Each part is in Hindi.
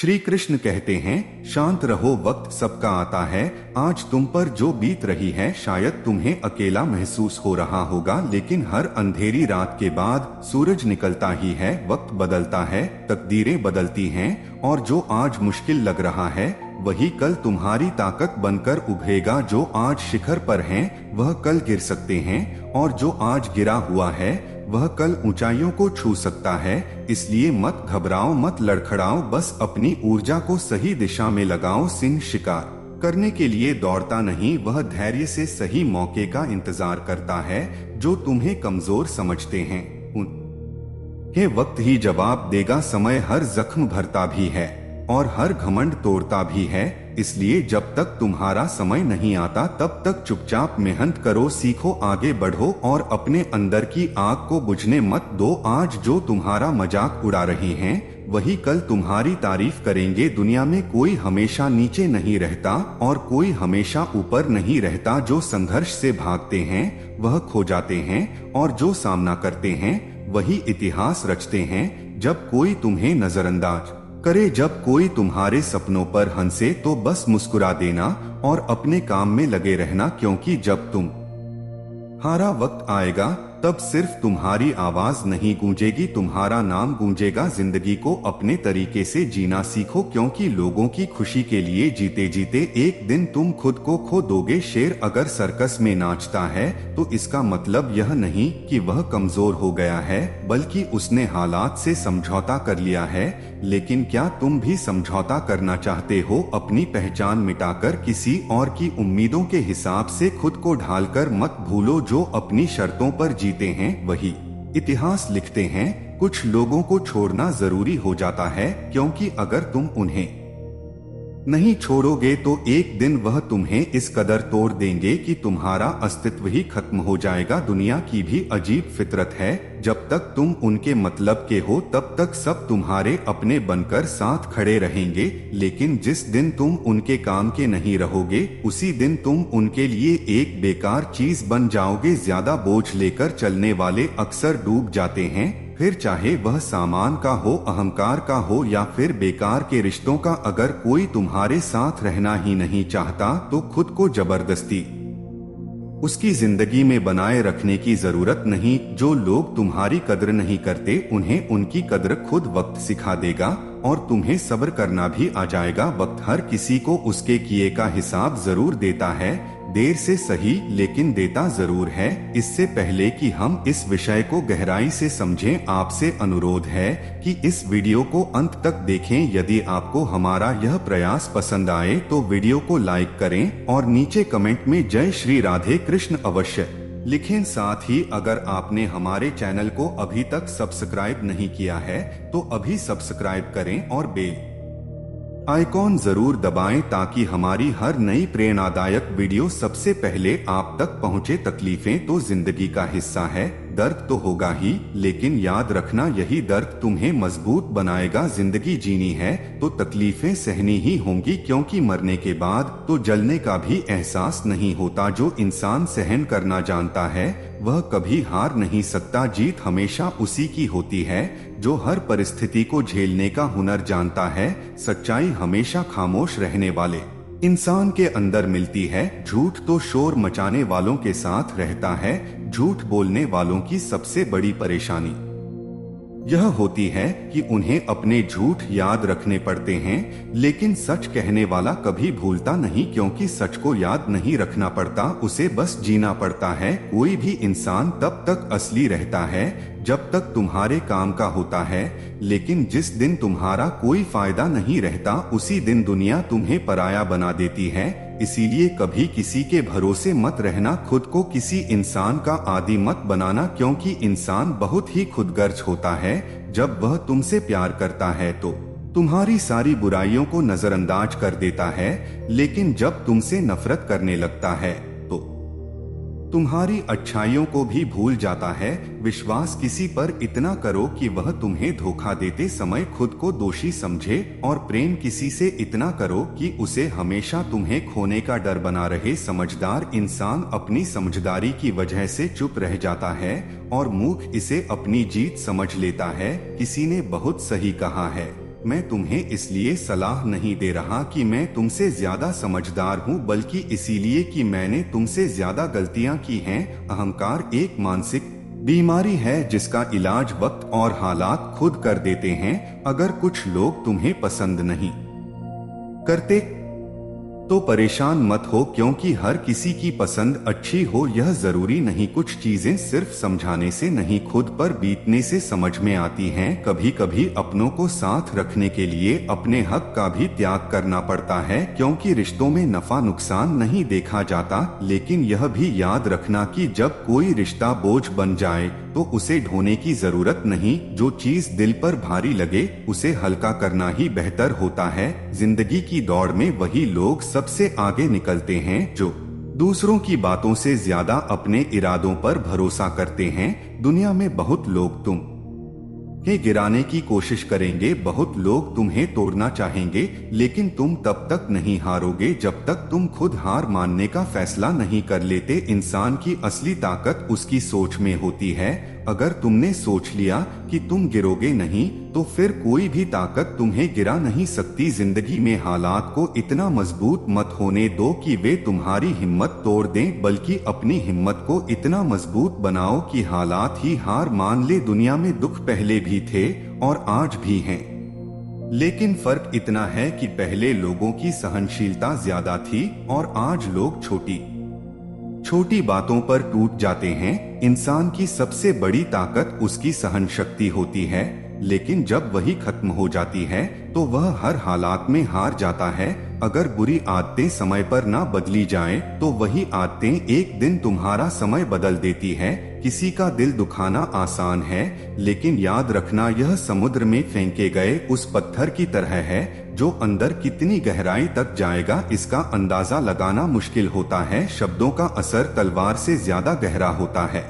श्री कृष्ण कहते हैं, शांत रहो, वक्त सबका आता है। आज तुम पर जो बीत रही है शायद तुम्हें अकेला महसूस हो रहा होगा, लेकिन हर अंधेरी रात के बाद सूरज निकलता ही है। वक्त बदलता है, तकदीरें बदलती हैं, और जो आज मुश्किल लग रहा है वही कल तुम्हारी ताकत बनकर उभरेगा। जो आज शिखर पर हैं, वह कल गिर सकते हैं, और जो आज गिरा हुआ है वह कल ऊंचाइयों को छू सकता है। इसलिए मत घबराओ, मत लड़खड़ाओ, बस अपनी ऊर्जा को सही दिशा में लगाओ। सिंह शिकार करने के लिए दौड़ता नहीं, वह धैर्य से सही मौके का इंतजार करता है। जो तुम्हें कमजोर समझते हैं उन्हें वक्त ही जवाब देगा। समय हर जख्म भरता भी है और हर घमंड तोड़ता भी है। इसलिए जब तक तुम्हारा समय नहीं आता तब तक चुपचाप मेहनत करो, सीखो, आगे बढ़ो और अपने अंदर की आग को बुझने मत दो। आज जो तुम्हारा मजाक उड़ा रहे हैं वही कल तुम्हारी तारीफ करेंगे। दुनिया में कोई हमेशा नीचे नहीं रहता और कोई हमेशा ऊपर नहीं रहता। जो संघर्ष से भागते हैं वह खो जाते हैं, और जो सामना करते हैं वही इतिहास रचते हैं। जब कोई तुम्हें नजरअंदाज करे, जब कोई तुम्हारे सपनों पर हंसे, तो बस मुस्कुरा देना और अपने काम में लगे रहना, क्योंकि जब तुम्हारा वक्त आएगा तब सिर्फ तुम्हारी आवाज नहीं गूंजेगी, तुम्हारा नाम गूंजेगा। जिंदगी को अपने तरीके से जीना सीखो, क्योंकि लोगों की खुशी के लिए जीते जीते एक दिन तुम खुद को खो दोगे। शेर अगर सर्कस में नाचता है तो इसका मतलब यह नहीं कि वह कमजोर हो गया है, बल्कि उसने हालात से समझौता कर लिया है। लेकिन क्या तुम भी समझौता करना चाहते हो? अपनी पहचान मिटाकर किसी और की उम्मीदों के हिसाब से खुद को ढालकर मत भूलो। जो अपनी शर्तों पर जीते हैं वही इतिहास लिखते हैं। कुछ लोगों को छोड़ना जरूरी हो जाता है, क्योंकि अगर तुम उन्हें नहीं छोड़ोगे तो एक दिन वह तुम्हें इस कदर तोड़ देंगे कि तुम्हारा अस्तित्व ही खत्म हो जाएगा। दुनिया की भी अजीब फितरत है, जब तक तुम उनके मतलब के हो तब तक सब तुम्हारे अपने बनकर साथ खड़े रहेंगे, लेकिन जिस दिन तुम उनके काम के नहीं रहोगे उसी दिन तुम उनके लिए एक बेकार चीज बन जाओगे। ज्यादा बोझ लेकर चलने वाले अक्सर डूब जाते हैं, फिर चाहे वह सामान का हो, अहंकार का हो या फिर बेकार के रिश्तों का। अगर कोई तुम्हारे साथ रहना ही नहीं चाहता तो खुद को जबरदस्ती उसकी जिंदगी में बनाए रखने की जरूरत नहीं। जो लोग तुम्हारी कद्र नहीं करते उन्हें उनकी कद्र खुद वक्त सिखा देगा, और तुम्हें सब्र करना भी आ जाएगा। वक्त हर किसी को उसके किए का हिसाब जरूर देता है, देर से सही लेकिन देता जरूर है। इससे पहले कि हम इस विषय को गहराई से समझें, आपसे अनुरोध है कि इस वीडियो को अंत तक देखें। यदि आपको हमारा यह प्रयास पसंद आए तो वीडियो को लाइक करें और नीचे कमेंट में जय श्री राधे कृष्ण अवश्य लिखें। साथ ही अगर आपने हमारे चैनल को अभी तक सब्सक्राइब नहीं किया है तो अभी सब्सक्राइब करें और बेल आइकॉन जरूर दबाएं, ताकि हमारी हर नई प्रेरणादायक वीडियो सबसे पहले आप तक पहुंचे। तकलीफें तो जिंदगी का हिस्सा है, दर्द तो होगा ही, लेकिन याद रखना यही दर्द तुम्हें मजबूत बनाएगा। जिंदगी जीनी है तो तकलीफें सहनी ही होंगी, क्योंकि मरने के बाद तो जलने का भी एहसास नहीं होता। जो इंसान सहन करना जानता है वह कभी हार नहीं सकता। जीत हमेशा उसी की होती है जो हर परिस्थिति को झेलने का हुनर जानता है। सच्चाई हमेशा खामोश रहने वाले इंसान के अंदर मिलती है। झूठ तो शोर मचाने वालों के साथ रहता है। झूठ बोलने वालों की सबसे बड़ी परेशानी यह होती है कि उन्हें अपने झूठ याद रखने पड़ते हैं, लेकिन सच कहने वाला कभी भूलता नहीं, क्योंकि सच को याद नहीं रखना पड़ता, उसे बस जीना पड़ता है। कोई भी इंसान तब तक असली रहता है जब तक तुम्हारे काम का होता है, लेकिन जिस दिन तुम्हारा कोई फायदा नहीं रहता उसी दिन दुनिया तुम्हें पराया बना देती है। इसीलिए कभी किसी के भरोसे मत रहना, खुद को किसी इंसान का आदी मत बनाना, क्योंकि इंसान बहुत ही खुदगर्ज होता है। जब वह तुमसे प्यार करता है तो तुम्हारी सारी बुराइयों को नजरअंदाज कर देता है, लेकिन जब तुमसे नफरत करने लगता है तो तुम्हारी अच्छाइयों को भी भूल जाता है। विश्वास किसी पर इतना करो कि वह तुम्हें धोखा देते समय खुद को दोषी समझे, और प्रेम किसी से इतना करो कि उसे हमेशा तुम्हें खोने का डर बना रहे। समझदार इंसान अपनी समझदारी की वजह से चुप रह जाता है और मूर्ख इसे अपनी जीत समझ लेता है। किसी ने बहुत सही कहा है, मैं तुम्हें इसलिए सलाह नहीं दे रहा कि मैं तुमसे ज्यादा समझदार हूँ, बल्कि इसीलिए कि मैंने तुमसे ज्यादा गलतियाँ की हैं। अहंकार एक मानसिक बीमारी है जिसका इलाज वक्त और हालात खुद कर देते हैं। अगर कुछ लोग तुम्हें पसंद नहीं करते तो परेशान मत हो, क्योंकि हर किसी की पसंद अच्छी हो यह जरूरी नहीं। कुछ चीजें सिर्फ समझाने से नहीं, खुद पर बीतने से समझ में आती हैं। कभी कभी अपनों को साथ रखने के लिए अपने हक का भी त्याग करना पड़ता है, क्योंकि रिश्तों में नफा नुकसान नहीं देखा जाता। लेकिन यह भी याद रखना कि जब कोई रिश्ता बोझ बन जाए तो उसे ढोने की जरूरत नहीं। जो चीज दिल पर भारी लगे उसे हल्का करना ही बेहतर होता है। जिंदगी की दौड़ में वही लोग सबसे आगे निकलते हैं जो दूसरों की बातों से ज्यादा अपने इरादों पर भरोसा करते हैं। दुनिया में बहुत लोग तुम्हें गिराने की कोशिश करेंगे, बहुत लोग तुम्हें तोड़ना चाहेंगे, लेकिन तुम तब तक नहीं हारोगे जब तक तुम खुद हार मानने का फैसला नहीं कर लेते। इंसान की असली ताकत उसकी सोच में होती है। अगर तुमने सोच लिया कि तुम गिरोगे नहीं तो फिर कोई भी ताकत तुम्हें गिरा नहीं सकती। जिंदगी में हालात को इतना मजबूत मत होने दो कि वे तुम्हारी हिम्मत तोड़ दें, बल्कि अपनी हिम्मत को इतना मजबूत बनाओ कि हालात ही हार मान ले। दुनिया में दुख पहले भी थे और आज भी हैं, लेकिन फर्क इतना है कि पहले लोगों की सहनशीलता ज्यादा थी और आज लोग छोटी छोटी बातों पर टूट जाते हैं। इंसान की सबसे बड़ी ताकत उसकी सहन शक्ति होती है, लेकिन जब वही खत्म हो जाती है तो वह हर हालात में हार जाता है। अगर बुरी आदतें समय पर ना बदली जाएं, तो वही आदतें एक दिन तुम्हारा समय बदल देती है। किसी का दिल दुखाना आसान है, लेकिन याद रखना यह समुद्र में फेंके गए उस पत्थर की तरह है जो अंदर कितनी गहराई तक जाएगा इसका अंदाजा लगाना मुश्किल होता है। शब्दों का असर तलवार से ज्यादा गहरा होता है,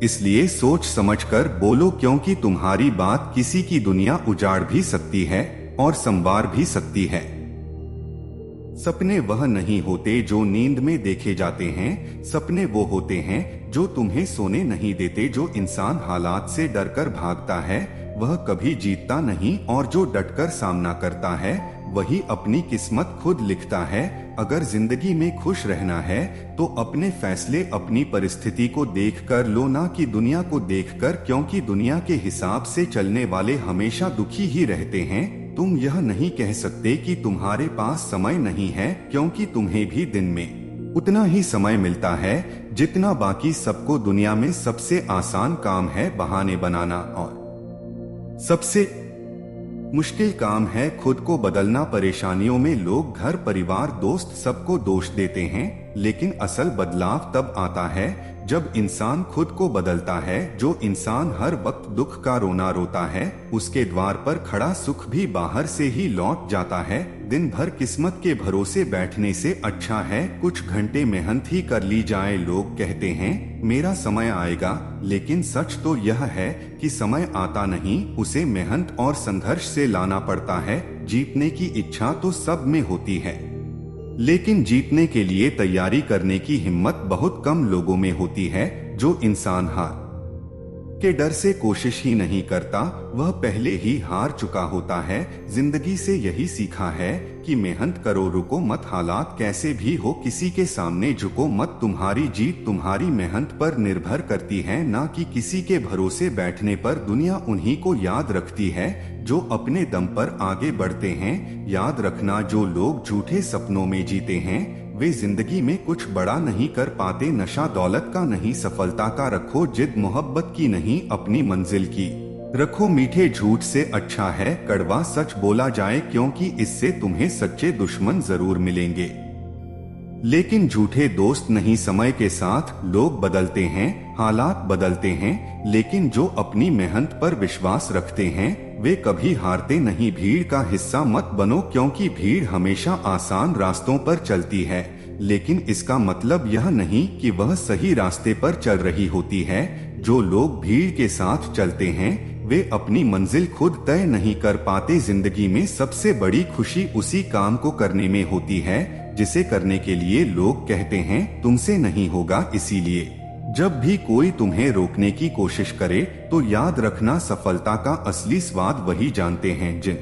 इसलिए सोच समझकर बोलो, क्योंकि तुम्हारी बात किसी की दुनिया उजाड़ भी सकती है और संवार भी सकती है। सपने वह नहीं होते जो नींद में देखे जाते हैं, सपने वो होते हैं जो तुम्हें सोने नहीं देते। जो इंसान हालात से डरकर भागता है वह कभी जीतता नहीं, और जो डटकर सामना करता है वही अपनी किस्मत खुद लिखता है। अगर जिंदगी में खुश रहना है तो अपने फैसले अपनी परिस्थिति को देखकर लो, ना कि दुनिया को देखकर, क्योंकि दुनिया के हिसाब से चलने वाले हमेशा दुखी ही रहते हैं। तुम यह नहीं कह सकते कि तुम्हारे पास समय नहीं है, क्योंकि तुम्हें भी दिन में उतना ही समय मिलता है जितना बाकी सबको। दुनिया में सबसे आसान काम है बहाने बनाना और सबसे मुश्किल काम है खुद को बदलना। परेशानियों में लोग घर परिवार दोस्त सबको दोष देते हैं, लेकिन असल बदलाव तब आता है जब इंसान खुद को बदलता है। जो इंसान हर वक्त दुख का रोना रोता है उसके द्वार पर खड़ा सुख भी बाहर से ही लौट जाता है। दिन भर किस्मत के भरोसे बैठने से अच्छा है कुछ घंटे मेहनत ही कर ली जाए। लोग कहते हैं मेरा समय आएगा, लेकिन सच तो यह है कि समय आता नहीं, उसे मेहनत और संघर्ष से लाना पड़ता है। जीतने की इच्छा तो सब में होती है, लेकिन जीतने के लिए तैयारी करने की हिम्मत बहुत कम लोगों में होती है। जो इंसान हार के डर से कोशिश ही नहीं करता वह पहले ही हार चुका होता है। जिंदगी से यही सीखा है कि मेहनत करो, रुको मत, हालात कैसे भी हो किसी के सामने झुको मत। तुम्हारी जीत तुम्हारी मेहनत पर निर्भर करती है, ना कि किसी के भरोसे बैठने पर। दुनिया उन्हीं को याद रखती है जो अपने दम पर आगे बढ़ते हैं। याद रखना, जो लोग झूठे सपनों में जीते हैं वे जिंदगी में कुछ बड़ा नहीं कर पाते। नशा दौलत का नहीं सफलता का रखो, जिद मोहब्बत की नहीं अपनी मंजिल की रखो। मीठे झूठ से अच्छा है कड़वा सच बोला जाए, क्योंकि इससे तुम्हें सच्चे दुश्मन जरूर मिलेंगे, लेकिन झूठे दोस्त नहीं। समय के साथ लोग बदलते हैं, हालात बदलते हैं, लेकिन जो अपनी मेहनत पर विश्वास रखते हैं वे कभी हारते नहीं। भीड़ का हिस्सा मत बनो, क्योंकि भीड़ हमेशा आसान रास्तों पर चलती है, लेकिन इसका मतलब यह नहीं कि वह सही रास्ते पर चल रही होती है। जो लोग भीड़ के साथ चलते हैं वे अपनी मंजिल खुद तय नहीं कर पाते। जिंदगी में सबसे बड़ी खुशी उसी काम को करने में होती है जिसे करने के लिए लोग कहते हैं तुमसे नहीं होगा। इसीलिए जब भी कोई तुम्हें रोकने की कोशिश करे तो याद रखना, सफलता का असली स्वाद वही जानते हैं जिन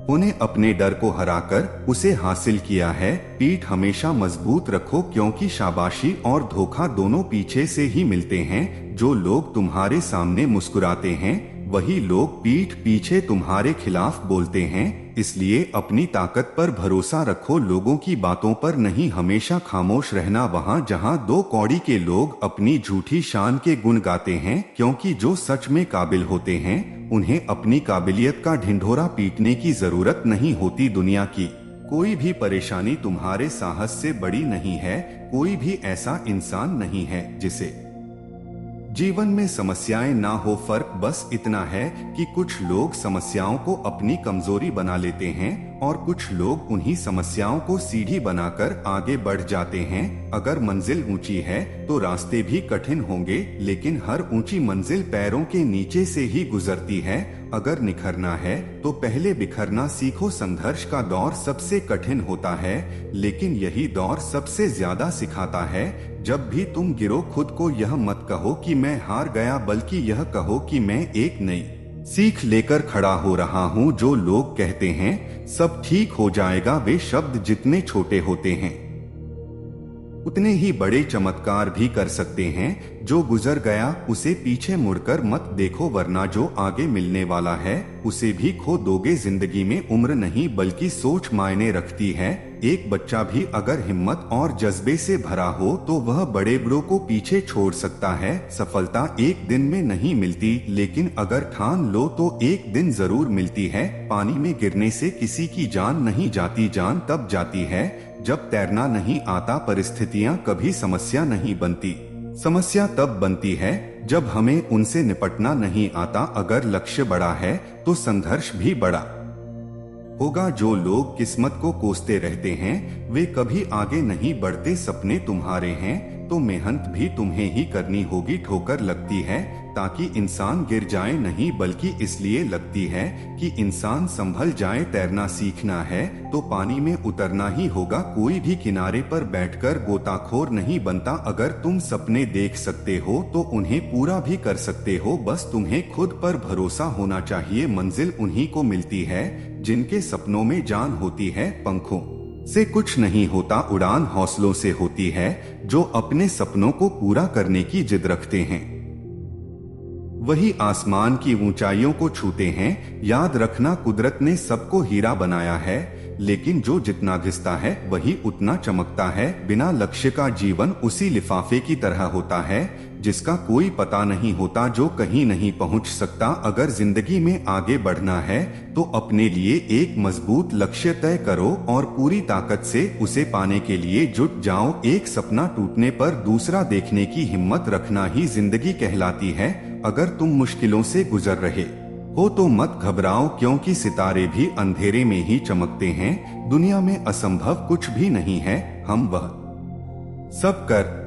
उन्हें अपने डर को हराकर उसे हासिल किया है। पीठ हमेशा मजबूत रखो, क्योंकि शाबाशी और धोखा दोनों पीछे से ही मिलते हैं। जो लोग तुम्हारे सामने मुस्कुराते हैं वही लोग पीठ पीछे तुम्हारे खिलाफ बोलते हैं। इसलिए अपनी ताकत पर भरोसा रखो, लोगों की बातों पर नहीं। हमेशा खामोश रहना वहाँ जहाँ दो कौड़ी के लोग अपनी झूठी शान के गुण गाते हैं, क्योंकि जो सच में काबिल होते हैं उन्हें अपनी काबिलियत का ढिंढोरा पीटने की जरूरत नहीं होती। दुनिया की कोई भी परेशानी तुम्हारे साहस से बड़ी नहीं है। कोई भी ऐसा इंसान नहीं है जिसे जीवन में समस्याएं ना हो। फर्क बस इतना है कि कुछ लोग समस्याओं को अपनी कमजोरी बना लेते हैं और कुछ लोग उन्हीं समस्याओं को सीढ़ी बनाकर आगे बढ़ जाते हैं। अगर मंजिल ऊंची है तो रास्ते भी कठिन होंगे, लेकिन हर ऊंची मंजिल पैरों के नीचे से ही गुजरती है। अगर निखरना है तो पहले बिखरना सीखो। संघर्ष का दौर सबसे कठिन होता है, लेकिन यही दौर सबसे ज्यादा सिखाता है। जब भी तुम गिरो खुद को यह मत कहो कि मैं हार गया, बल्कि यह कहो कि मैं एक नई सीख लेकर खड़ा हो रहा हूँ। जो लोग कहते हैं सब ठीक हो जाएगा, वे शब्द जितने छोटे होते हैं उतने ही बड़े चमत्कार भी कर सकते हैं। जो गुजर गया उसे पीछे मुड़कर मत देखो, वरना जो आगे मिलने वाला है उसे भी खो दोगे। जिंदगी में उम्र नहीं बल्कि सोच मायने रखती है। एक बच्चा भी अगर हिम्मत और जज्बे से भरा हो तो वह बड़े बड़ों को पीछे छोड़ सकता है। सफलता एक दिन में नहीं मिलती, लेकिन अगर ठान लो तो एक दिन जरूर मिलती है। पानी में गिरने से किसी की जान नहीं जाती, जान तब जाती है जब तैरना नहीं आता। परिस्थितियां कभी समस्या नहीं बनती, समस्या तब बनती है जब हमें उनसे निपटना नहीं आता। अगर लक्ष्य बड़ा है तो संघर्ष भी बड़ा होगा। जो लोग किस्मत को कोसते रहते हैं वे कभी आगे नहीं बढ़ते। सपने तुम्हारे हैं तो मेहनत भी तुम्हें ही करनी होगी। ठोकर लगती है ताकि इंसान गिर जाए नहीं, बल्कि इसलिए लगती है कि इंसान संभल जाए। तैरना सीखना है तो पानी में उतरना ही होगा। कोई भी किनारे पर बैठकर गोताखोर नहीं बनता। अगर तुम सपने देख सकते हो तो उन्हें पूरा भी कर सकते हो। बस तुम्हें खुद पर भरोसा होना चाहिए। मंजिल उन्हीं को मिलती है जिनके सपनों में जान होती है। पंखों से कुछ नहीं होता, उड़ान हौसलों से होती है। जो अपने सपनों को पूरा करने की जिद रखते हैं वही आसमान की ऊंचाइयों को छूते हैं। याद रखना, कुदरत ने सबको हीरा बनाया है, लेकिन जो जितना घिसता है वही उतना चमकता है। बिना लक्ष्य का जीवन उसी लिफाफे की तरह होता है जिसका कोई पता नहीं होता, जो कहीं नहीं पहुंच सकता। अगर जिंदगी में आगे बढ़ना है तो अपने लिए एक मजबूत लक्ष्य तय करो और पूरी ताकत से उसे पाने के लिए जुट जाओ। एक सपना टूटने पर दूसरा देखने की हिम्मत रखना ही जिंदगी कहलाती है। अगर तुम मुश्किलों से गुजर रहे हो तो मत घबराओ, क्योंकि सितारे भी अंधेरे में ही चमकते हैं। दुनिया में असंभव कुछ भी नहीं है। हम वह सब कर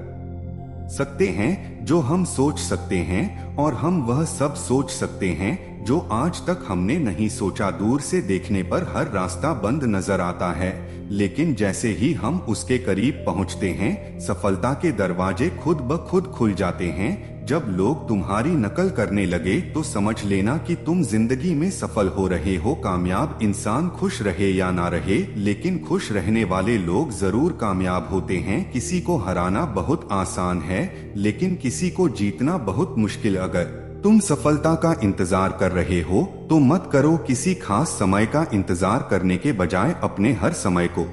सकते हैं जो हम सोच सकते हैं, और हम वह सब सोच सकते हैं जो आज तक हमने नहीं सोचा। दूर से देखने पर हर रास्ता बंद नजर आता है, लेकिन जैसे ही हम उसके करीब पहुंचते हैं सफलता के दरवाजे खुद ब खुद खुल जाते हैं। जब लोग तुम्हारी नकल करने लगे तो समझ लेना कि तुम जिंदगी में सफल हो रहे हो। कामयाब इंसान खुश रहे या ना रहे, लेकिन खुश रहने वाले लोग जरूर कामयाब होते हैं। किसी को हराना बहुत आसान है, लेकिन किसी को जीतना बहुत मुश्किल। अगर तुम सफलता का इंतजार कर रहे हो तो मत करो। किसी खास समय का इंतजार करने के बजाय अपने हर समय को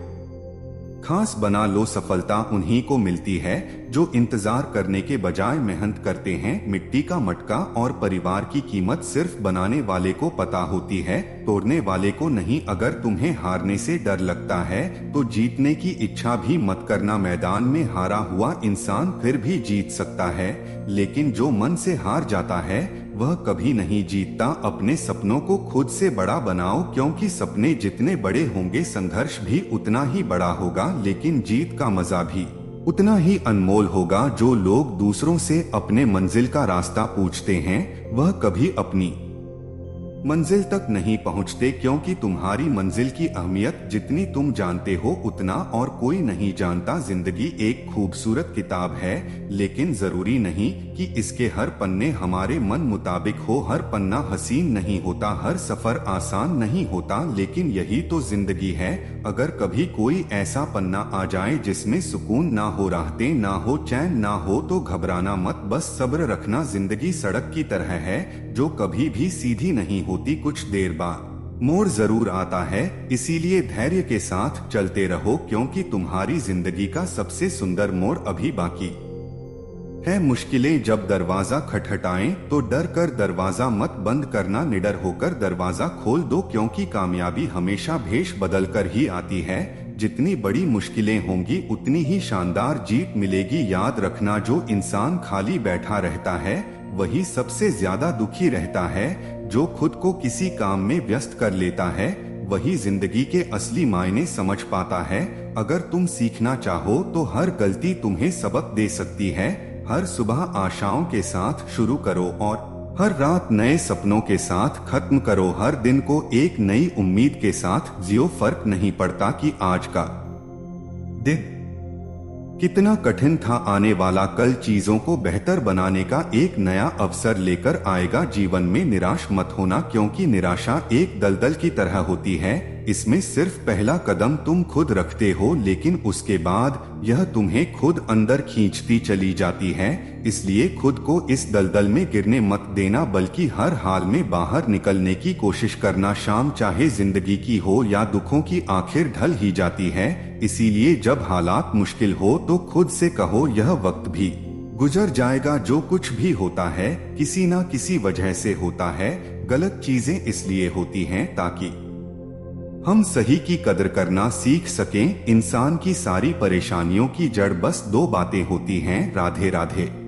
खास बना लो। सफलता उन्हीं को मिलती है जो इंतजार करने के बजाय मेहनत करते हैं। मिट्टी का मटका और परिवार की कीमत सिर्फ बनाने वाले को पता होती है, तोड़ने वाले को नहीं। अगर तुम्हें हारने से डर लगता है तो जीतने की इच्छा भी मत करना। मैदान में हारा हुआ इंसान फिर भी जीत सकता है, लेकिन जो मन से हार जाता है वह कभी नहीं जीतता। अपने सपनों को खुद से बड़ा बनाओ, क्योंकि सपने जितने बड़े होंगे संघर्ष भी उतना ही बड़ा होगा, लेकिन जीत का मजा भी उतना ही अनमोल होगा। जो लोग दूसरों से अपने मंजिल का रास्ता पूछते हैं वह कभी अपनी मंजिल तक नहीं पहुंचते, क्योंकि तुम्हारी मंजिल की अहमियत जितनी तुम जानते हो उतना और कोई नहीं जानता। जिंदगी एक खूबसूरत किताब है, लेकिन जरूरी नहीं कि इसके हर पन्ने हमारे मन मुताबिक हो। हर पन्ना हसीन नहीं होता, हर सफर आसान नहीं होता, लेकिन यही तो जिंदगी है। अगर कभी कोई ऐसा पन्ना आ जाए जिसमें सुकून ना हो, राहतें ना हो, चैन ना हो, तो घबराना मत, बस सब्र रखना। जिंदगी सड़क की तरह है जो कभी भी सीधी नहीं होती, कुछ देर बाद मोड़ जरूर आता है। इसीलिए धैर्य के साथ चलते रहो, क्योंकि तुम्हारी जिंदगी का सबसे सुंदर मोड़ अभी बाकी है। मुश्किलें जब दरवाजा खटखटाएं तो डर कर दरवाजा मत बंद करना, निडर होकर दरवाजा खोल दो, क्योंकि कामयाबी हमेशा भेष बदल कर ही आती है। जितनी बड़ी मुश्किलें होंगी उतनी ही शानदार जीत मिलेगी। याद रखना, जो इंसान खाली बैठा रहता है वही सबसे ज्यादा दुखी रहता है। जो खुद को किसी काम में व्यस्त कर लेता है वही जिंदगी के असली मायने समझ पाता है। अगर तुम सीखना चाहो तो हर गलती तुम्हें सबक दे सकती है। हर सुबह आशाओं के साथ शुरू करो और हर रात नए सपनों के साथ खत्म करो। हर दिन को एक नई उम्मीद के साथ जियो। फर्क नहीं पड़ता कि आज का दिन कितना कठिन था, आने वाला कल चीजों को बेहतर बनाने का एक नया अवसर लेकर आएगा। जीवन में निराश मत होना, क्योंकि निराशा एक दलदल की तरह होती है। इसमें सिर्फ पहला कदम तुम खुद रखते हो, लेकिन उसके बाद यह तुम्हें खुद अंदर खींचती चली जाती है। इसलिए खुद को इस दलदल में गिरने मत देना, बल्कि हर हाल में बाहर निकलने की कोशिश करना। शाम चाहे जिंदगी की हो या दुखों की, आखिर ढल ही जाती है। इसीलिए जब हालात मुश्किल हो तो खुद से कहो, यह वक्त भी गुजर जाएगा। जो कुछ भी होता है किसी ना किसी वजह से होता है। गलत चीजें इसलिए होती हैं ताकि हम सही की कदर करना सीख सकें। इंसान की सारी परेशानियों की जड़ बस दो बातें होती हैं, राधे राधे।